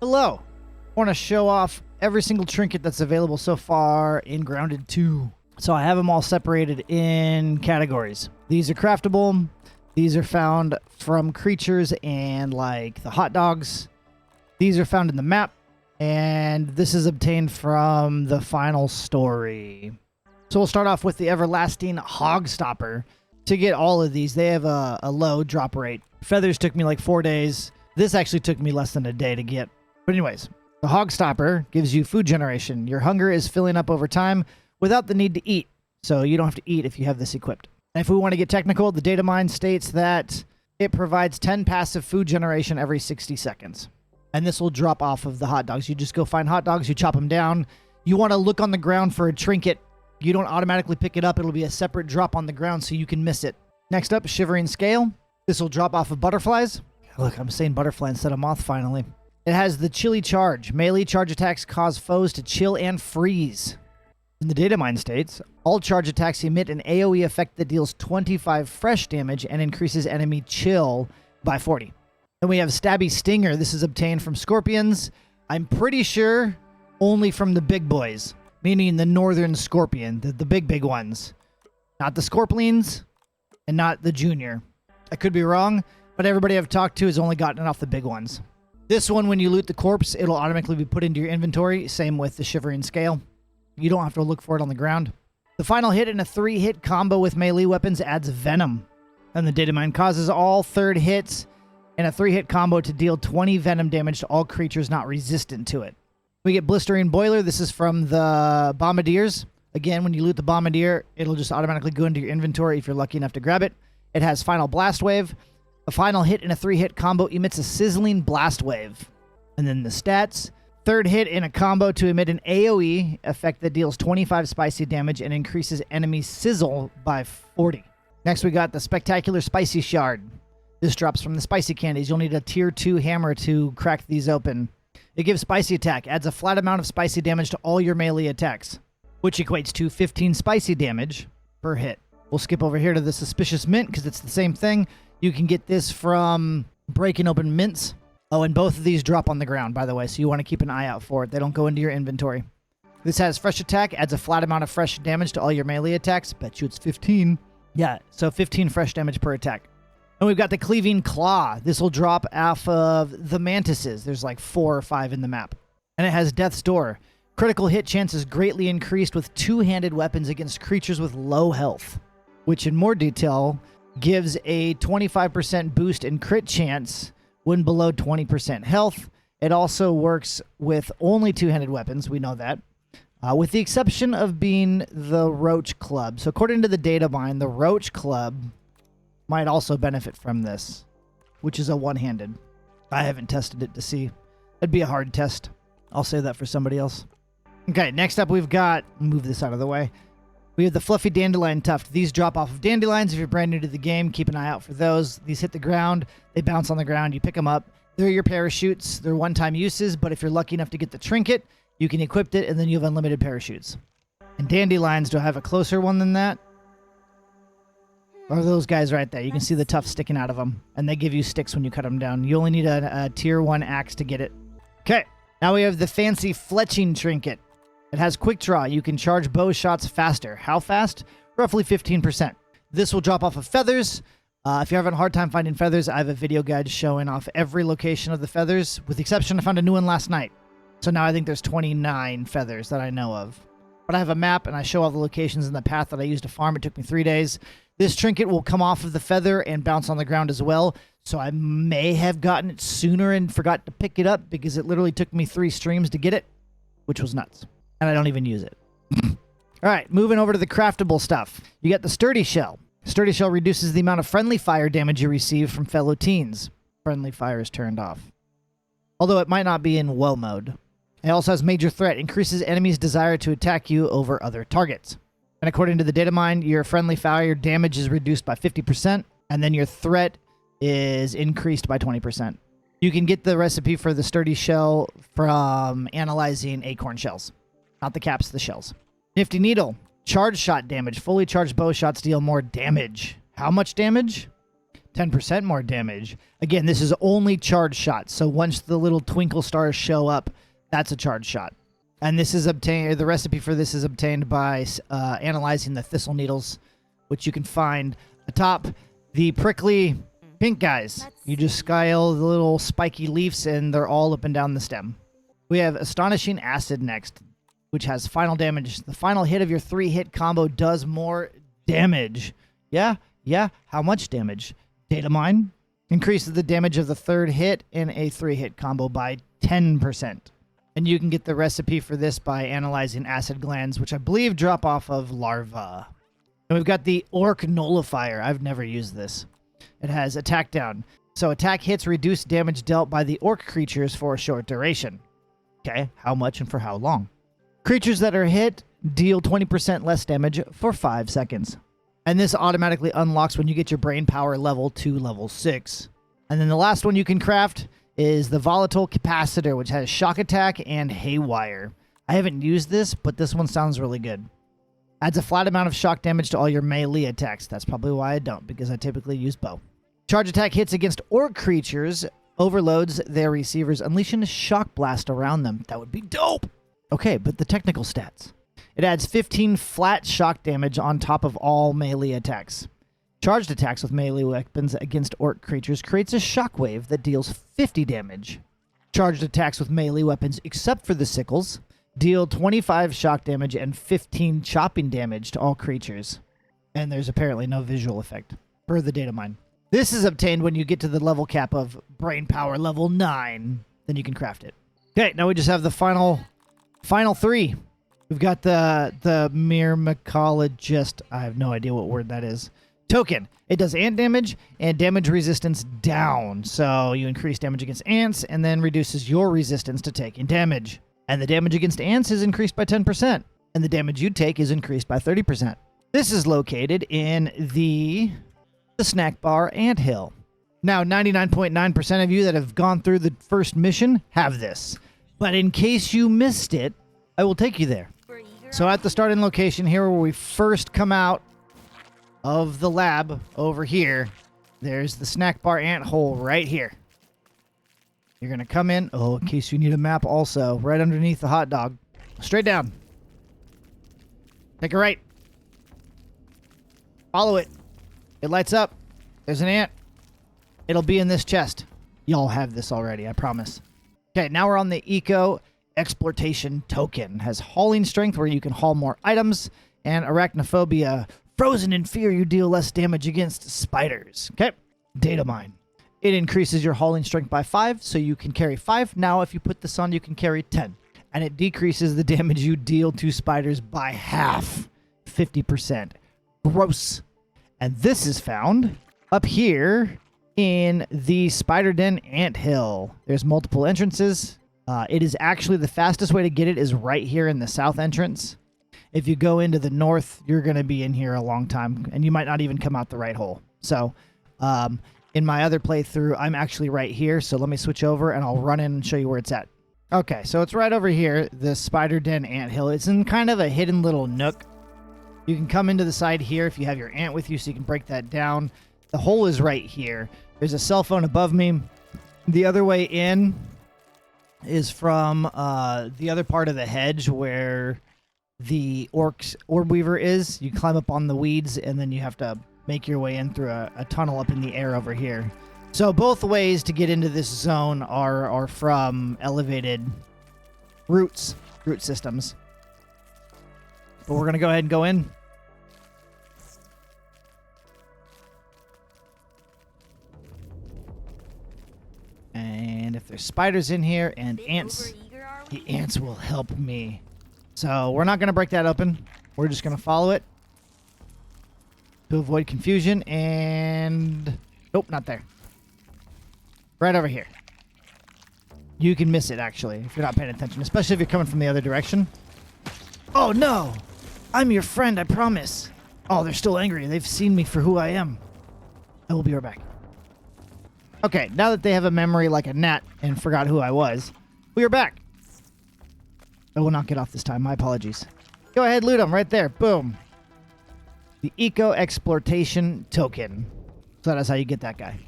Hello. I want to show off every single trinket that's available so far in Grounded 2. So I have them all separated in categories. These are craftable. These are found from creatures and like the hot dogs. These are found in the map. And this is obtained from the final story. So we'll start off with the everlasting Hogstopper. To get all of these, they have a low drop rate. Feathers took me like 4 days. This actually took me less than a day to get. But anyways, the Hogstopper gives you food generation. Your hunger is filling up over time without the need to eat. So you don't have to eat if you have this equipped. And if we want to get technical, the data mine states that it provides 10 passive food generation every 60 seconds. And this will drop off of the hot dogs. You just go find hot dogs, you chop them down. You want to look on the ground for a trinket. You don't automatically pick it up. It'll be a separate drop on the ground so you can miss it. Next up, Shivering Scale. This will drop off of butterflies. Look, I'm saying butterfly instead of moth finally. It has the chilly charge. Melee charge attacks cause foes to chill and freeze. In the data mine states, all charge attacks emit an AoE effect that deals 25 fresh damage and increases enemy chill by 40. Then we have Stabby Stinger. This is obtained from scorpions. I'm pretty sure only from the big boys, meaning the northern scorpion, the big ones. Not the scorpions and not the junior. I could be wrong, but everybody I've talked to has only gotten it off the big ones. This one, when you loot the corpse, it'll automatically be put into your inventory. Same with the Shivering Scale. You don't have to look for it on the ground. The final hit in a 3-hit combo with melee weapons adds venom. And the data mine causes all third hits in a 3-hit combo to deal 20 venom damage to all creatures not resistant to it. We get Blistering Boiler. This is from the Bombardiers. Again, when you loot the Bombardier, it'll just automatically go into your inventory if you're lucky enough to grab it. It has Final Blast Wave. A final hit in a 3-hit combo emits a sizzling blast wave. And then the stats. Third hit in a combo to emit an AoE effect that deals 25 spicy damage and increases enemy sizzle by 40. Next we got the Spectacular Spicy Shard. This drops from the spicy candies. You'll need a tier 2 hammer to crack these open. It gives spicy attack. Adds a flat amount of spicy damage to all your melee attacks, which equates to 15 spicy damage per hit. We'll skip over here to the Suspicious Mint because it's the same thing. You can get this from breaking open mints. Oh, and both of these drop on the ground, by the way, so you want to keep an eye out for it. They don't go into your inventory. This has Fresh Attack, adds a flat amount of fresh damage to all your melee attacks. Bet you it's 15. Yeah, so 15 fresh damage per attack. And we've got the Cleaving Claw. This will drop off of the Mantises. There's like 4 or 5 in the map. And it has Death's Door. Critical hit chance is greatly increased with 2-handed weapons against creatures with low health, which in more detail gives a 25% boost in crit chance when below 20% health. It also works with only 2-handed weapons. We know that. With the exception of being the Roach Club. So according to the data mine, the Roach Club might also benefit from this, which is a one-handed. I haven't tested it to see. It'd be a hard test. I'll save that for somebody else. Okay, next up we've got, move this out of the way. We have the Fluffy Dandelion Tuft. These drop off of dandelions. If you're brand new to the game, keep an eye out for those. These hit the ground. They bounce on the ground. You pick them up. They're your parachutes. They're one-time uses, but if you're lucky enough to get the trinket, you can equip it, and then you have unlimited parachutes. And dandelions, do I have a closer one than that? Or those guys right there. You can see the tuft sticking out of them, and they give you sticks when you cut them down. You only need a tier 1 axe to get it. Okay, now we have the fancy Fletching trinket. It has quick draw. You can charge bow shots faster. How fast? Roughly 15%. This will drop off of feathers. If you're having a hard time finding feathers, I have a video guide showing off every location of the feathers, with the exception I found a new one last night. So now I think there's 29 feathers that I know of. But I have a map, and I show all the locations in the path that I used to farm. It took me 3 days. This trinket will come off of the feather and bounce on the ground as well. So I may have gotten it sooner and forgot to pick it up because it literally took me 3 streams to get it, which was nuts. And I don't even use it. All right, moving over to the craftable stuff. You got the Sturdy Shell. Sturdy Shell reduces the amount of friendly fire damage you receive from fellow teens. Friendly fire is turned off, although it might not be in woe mode. It also has Major Threat. Increases enemies' desire to attack you over other targets. And according to the data mine, your friendly fire damage is reduced by 50%, and then your threat is increased by 20%. You can get the recipe for the Sturdy Shell from analyzing acorn shells. Not the caps, the shells. Nifty Needle. Charge shot damage. Fully charged bow shots deal more damage. How much damage? 10% more damage. Again, this is only charge shots. So once the little twinkle stars show up, that's a charge shot. And this is obtained. The recipe for this is obtained by analyzing the thistle needles, which you can find atop the prickly pink guys. You just scale the little spiky leaves, and they're all up and down the stem. We have Astonishing Acid next, which has final damage. The final hit of your 3-hit combo does more damage. Yeah. How much damage? Data mine increases the damage of the 3rd hit in a 3-hit combo by 10%. And you can get the recipe for this by analyzing acid glands, which I believe drop off of larva. And we've got the O.R.C Nullifier. I've never used this. It has attack down. So attack hits reduce damage dealt by the O.R.C creatures for a short duration. Okay, how much and for how long? Creatures that are hit deal 20% less damage for 5 seconds. And this automatically unlocks when you get your brain power level to level 6. And then the last one you can craft is the Volatile Capacitor, which has Shock Attack and Haywire. I haven't used this, but this one sounds really good. Adds a flat amount of shock damage to all your melee attacks. That's probably why I don't, because I typically use bow. Charge attack hits against O.R.C creatures, overloads their receivers, unleashing a shock blast around them. That would be dope! Okay, but the technical stats. It adds 15 flat shock damage on top of all melee attacks. Charged attacks with melee weapons against O.R.C creatures creates a shockwave that deals 50 damage. Charged attacks with melee weapons, except for the sickles, deal 25 shock damage and 15 chopping damage to all creatures. And there's apparently no visual effect, per the data mine. This is obtained when you get to the level cap of brain power level 9. Then you can craft it. Okay, now we just have the final 3. We've got the Myrmecologist, I have no idea what word that is, token. It does ant damage and damage resistance down. So you increase damage against ants and then reduces your resistance to taking damage. And the damage against ants is increased by 10%. And the damage you take is increased by 30%. This is located in the snack bar anthill. Now, 99.9% of you that have gone through the first mission have this. But in case you missed it, I will take you there. So at the starting location here where we first come out of the lab over here, there's the snack bar ant hole right here. You're going to come in, in case you need a map also, right underneath the hot dog. Straight down. Take a right. Follow it. It lights up. There's an ant. It'll be in this chest. Y'all have this already, I promise. Okay, now we're on the Exploitation Token. It has hauling strength where you can haul more items, and arachnophobia. Frozen in fear, you deal less damage against spiders. Okay, data mine. It increases your hauling strength by 5, so you can carry 5. Now, if you put this on, you can carry 10. And it decreases the damage you deal to spiders by half. 50%. Gross. And this is found up here in the Spider Den Anthill. There's multiple entrances. It is actually the fastest way to get it is right here in the south entrance. If you go into the north, you're going to be in here a long time, and you might not even come out the right hole. So, in my other playthrough, I'm actually right here, so let me switch over, and I'll run in and show you where it's at. Okay, so it's right over here, the Spider Den Anthill. It's in kind of a hidden little nook. You can come into the side here if you have your ant with you, so you can break that down. The hole is right here. There's a cell phone above me. The other way in is from the other part of the hedge where the Orc Weaver is. You climb up on the weeds, and then you have to make your way in through a tunnel up in the air over here. So both ways to get into this zone are from elevated root systems. But we're going to go ahead and go in. And if there's spiders in here and ants, the ants will help me. So we're not going to break that open. We're just going to follow it to avoid confusion. And nope, not there. Right over here. You can miss it, actually, if you're not paying attention, especially if you're coming from the other direction. Oh, no. I'm your friend, I promise. Oh, they're still angry. They've seen me for who I am. I will be right back. Okay, now that they have a memory like a gnat and forgot who I was, we are back. I will not get off this time. My apologies. Go ahead, loot them right there. Boom. The Exploitation Token. So that is how you get that guy.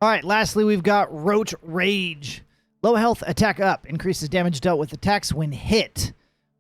All right, lastly, we've got Roach Rage. Low health, attack up. Increases damage dealt with attacks when hit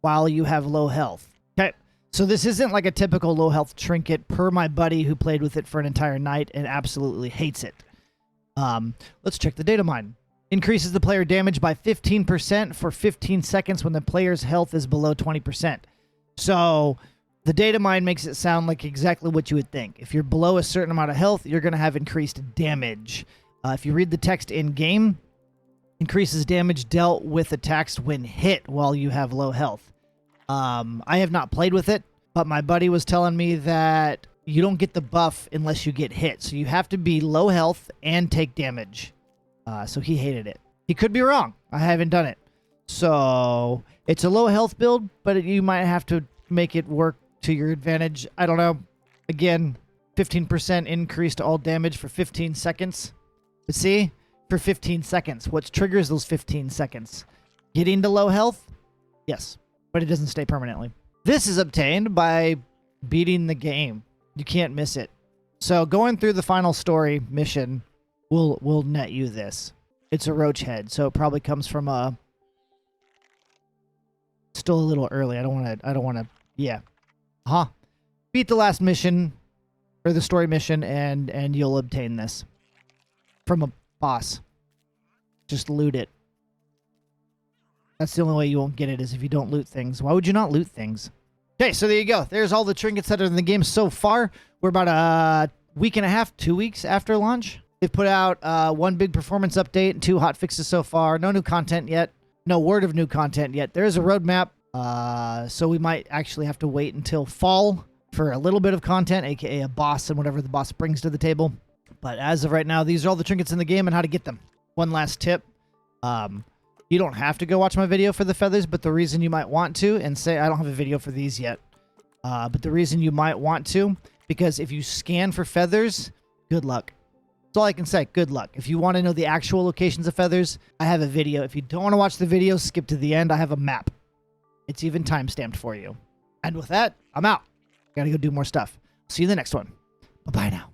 while you have low health. Okay, so this isn't like a typical low health trinket per my buddy who played with it for an entire night and absolutely hates it. Let's check the data mine. Increases the player damage by 15% for 15 seconds when the player's health is below 20%. So the data mine makes it sound like exactly what you would think. If you're below a certain amount of health, you're going to have increased damage. If you read the text in-game, increases damage dealt with attacks when hit while you have low health. I have not played with it, but my buddy was telling me that you don't get the buff unless you get hit. So you have to be low health and take damage. So he hated it. He could be wrong. I haven't done it. So it's a low health build, but you might have to make it work to your advantage. I don't know. Again, 15% increase to all damage for 15 seconds. But see, for 15 seconds, what triggers those 15 seconds? Getting to low health? Yes, but it doesn't stay permanently. This is obtained by beating the game. You can't miss it. So going through the final story mission will net you this. It's a roach head, so it probably comes from a... Still a little early. I don't want to... Yeah. Beat the last mission, or the story mission, and you'll obtain this. From a boss. Just loot it. That's the only way you won't get it, is if you don't loot things. Why would you not loot things? Okay, so there you go. There's all the trinkets that are in the game so far. We're about a week and a half, 2 weeks after launch. They've put out one big performance update and 2 hot fixes so far. No new content yet. No word of new content yet. There is a roadmap, so we might actually have to wait until fall for a little bit of content, aka a boss and whatever the boss brings to the table. But as of right now, these are all the trinkets in the game and how to get them. One last tip. You don't have to go watch my video for the feathers, but the reason you might want to, and say I don't have a video for these yet, but the reason you might want to, because if you scan for feathers, good luck. That's all I can say. Good luck. If you want to know the actual locations of feathers, I have a video. If you don't want to watch the video, skip to the end. I have a map. It's even time-stamped for you. And with that, I'm out. Gotta go do more stuff. See you in the next one. Bye-bye now.